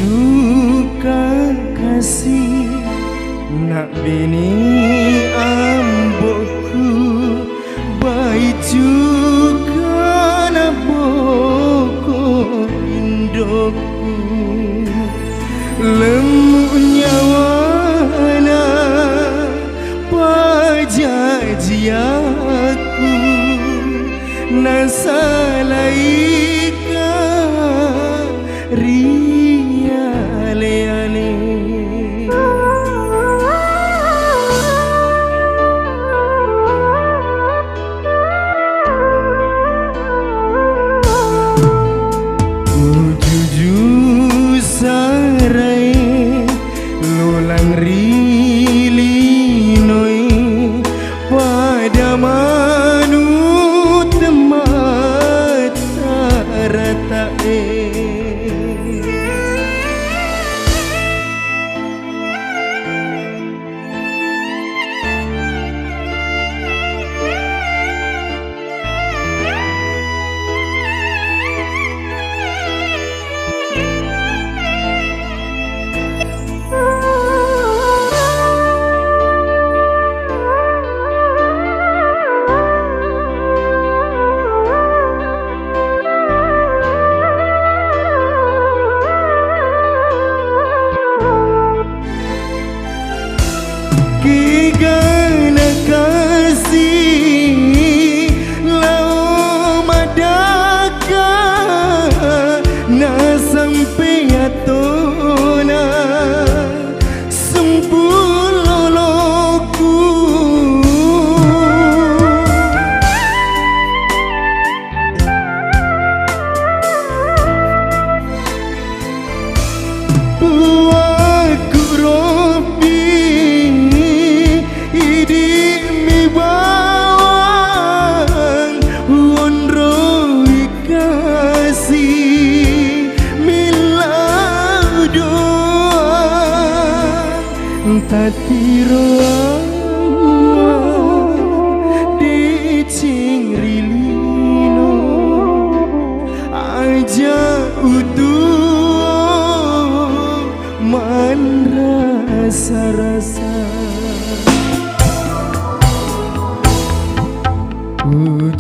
juga kasih nak bini ambokku, baik juga nak boko indokku, lemu nyawana pajajiaku nasalaika riale-ale. Jujur sarai lulang rilinoi pada manut mata ratae. Kigana kasih lau madaka na sampai atona sempuloloku buatku robi mi bawang wonroi kasih milau doa tatiro di cingrilino aja utuh man rasa-rasa.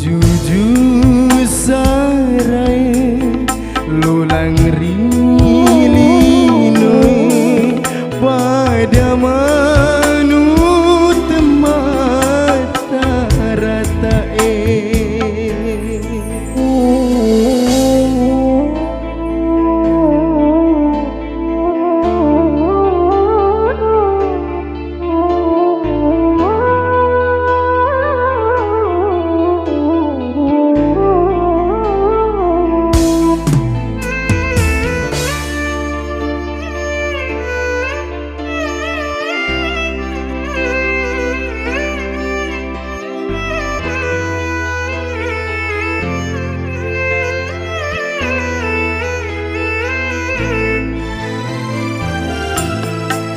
Jujur sarai lulang rilinoi pada manut mata ratae.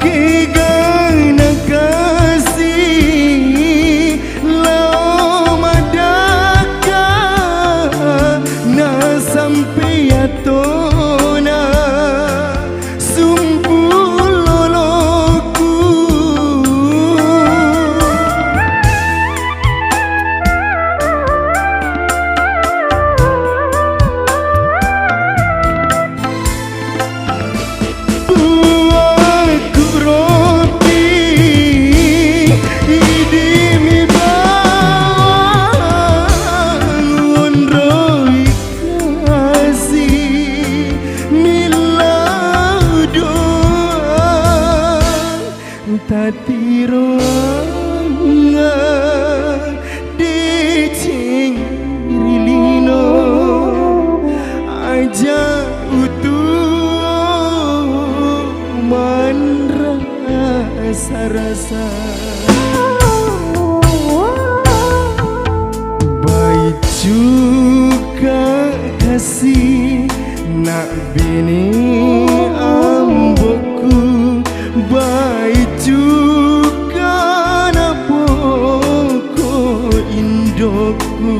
Kigana kasih lau madaka na sampai atona sumpuloloku tatiro anga di cingrilino aja utuh man rasa-rasa. Baik juga kasih nak bini ambokku, baik juga nak boko indokku.